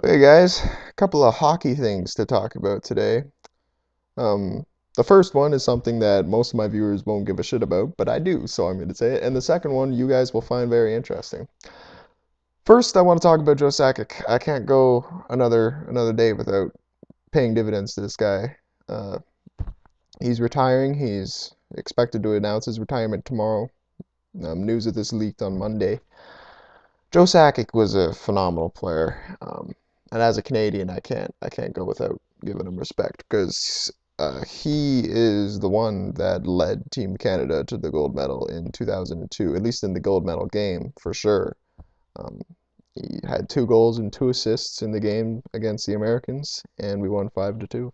Okay, guys, a couple of hockey things to talk about today. Um, the first one is something that most of my viewers won't give a shit about, but I do, so I'm going to say it. And the second one you guys will find very interesting. First, I want to talk about Joe Sakic. I can't go another day without paying dividends to this guy. Uh, he's retiring. He's expected to announce his retirement tomorrow. News of this leaked on Monday. Joe Sakic was a phenomenal player, and as a Canadian, I can't go without giving him respect because he is the one that led Team Canada to the gold medal in 2002, at least in the gold medal game for sure. Um, he had 2 goals and 2 assists in the game against the Americans, and we won 5-2.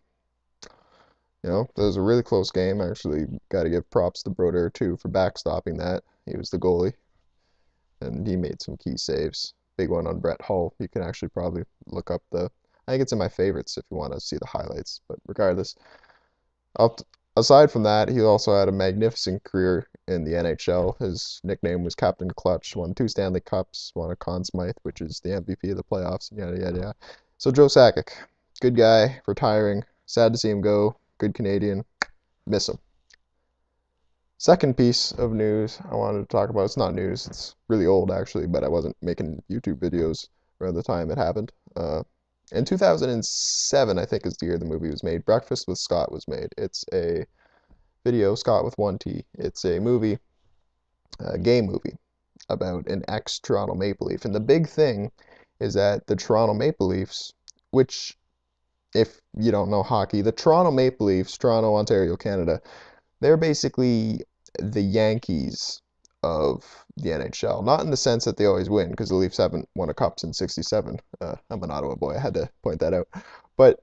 That was a really close game. Actually, got to give props to Brodeur too for backstopping that. He was the goalie and he made some key saves. Big one on Brett Hull. You can actually probably look up I think it's in my favorites if you want to see the highlights. But regardless, up aside from that, he also had a magnificent career in the NHL. His nickname was Captain Clutch. Won 2 Stanley Cups. Won a Conn Smythe, which is the MVP of the playoffs. Yada yada yada. So Joe Sakic, good guy, retiring. Sad to see him go. Good Canadian. Miss him. Second piece of news I wanted to talk about, it's not news, it's really old actually, but I wasn't making YouTube videos around the time it happened. In 2007, I think is the year the movie was made, Breakfast with Scott was made. It's a video, Scott with 1T. It's a movie, a gay movie, about an ex-Toronto Maple Leaf. And the big thing is that the Toronto Maple Leafs, which, if you don't know hockey, the Toronto Maple Leafs, Toronto, Ontario, Canada, they're basically the Yankees of the NHL. Not in the sense that they always win, because the Leafs haven't won a cup since '67. I'm an Ottawa boy, I had to point that out. But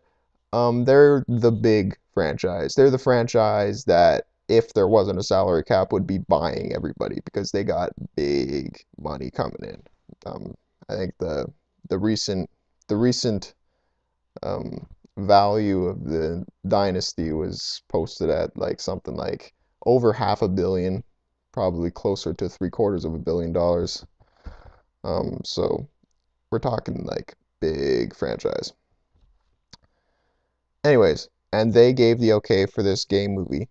they're the big franchise. They're the franchise that, if there wasn't a salary cap, would be buying everybody because they got big money coming in. I think the recent um, value of the dynasty was posted at like something like over $500 million, probably closer to $750 million. So we're talking like big franchise. Anyways, and they gave the okay for this gay movie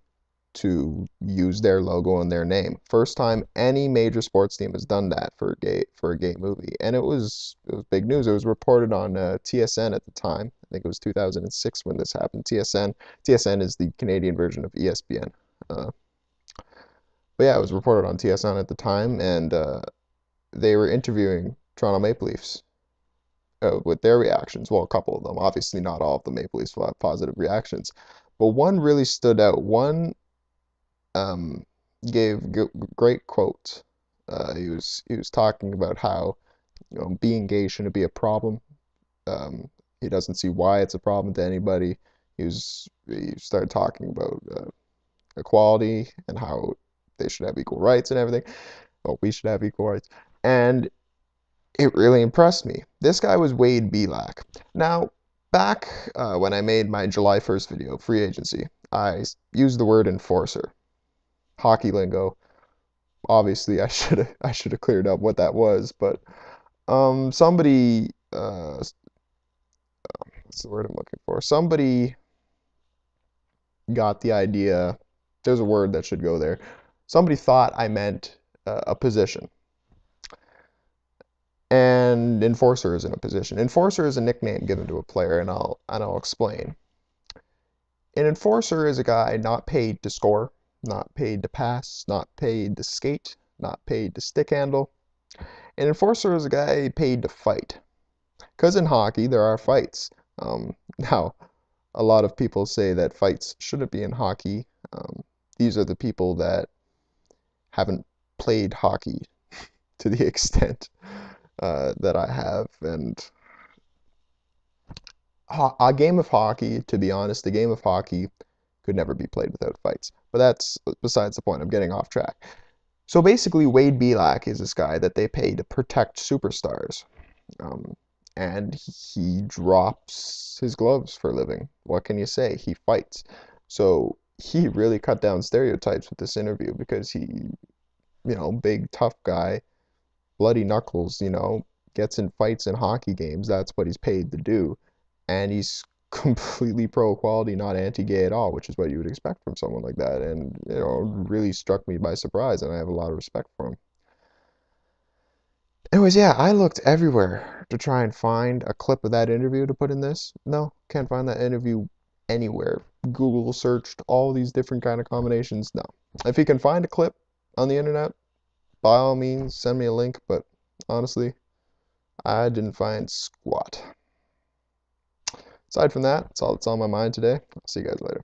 to use their logo and their name. First time any major sports team has done that for a gay movie, and it was big news. It was reported on TSN at the time. I think it was 2006 when this happened. TSN is the Canadian version of ESPN. Uh, but yeah, it was reported on TSN at the time, and they were interviewing Toronto Maple Leafs with their reactions. Well, a couple of them. Obviously, not all of the Maple Leafs will have positive reactions, but one really stood out. One um, gave great quotes. He was talking about how being gay shouldn't be a problem. He doesn't see why it's a problem to anybody. He started talking about equality and how they should have equal rights and everything. Well, we should have equal rights, and it really impressed me. This guy was Wade Belak. Now, back when I made my July 1st video, free agency, I used the word enforcer. Hockey lingo. Obviously, I should have cleared up what that was, but somebody what's the word I'm looking for? Somebody got the idea. There's a word that should go there. Somebody thought I meant a position, and enforcer isn't a position. Enforcer is a nickname given to a player, and I'll explain. An enforcer is a guy not paid to score, not paid to pass, not paid to skate, not paid to stick handle. An enforcer is a guy paid to fight. Because in hockey, there are fights. Now, a lot of people say that fights shouldn't be in hockey. These are the people that haven't played hockey to the extent that I have. And a game of hockey, to be honest, a game of hockey could never be played without fights. But that's besides the point. I'm getting off track. So basically, Wade Belak is this guy that they pay to protect superstars. And he drops his gloves for a living. What can you say? He fights. So he really cut down stereotypes with this interview because he, big tough guy, bloody knuckles, gets in fights in hockey games. That's what he's paid to do. And he's completely pro-equality, not anti-gay at all, which is what you would expect from someone like that. And, really struck me by surprise, and I have a lot of respect for him. Anyways, yeah, I looked everywhere to try and find a clip of that interview to put in this. No, can't find that interview anywhere. Google searched all these different kind of combinations. No. If you can find a clip on the internet, by all means, send me a link, but honestly, I didn't find squat. Aside from that, that's all that's on my mind today. I'll see you guys later.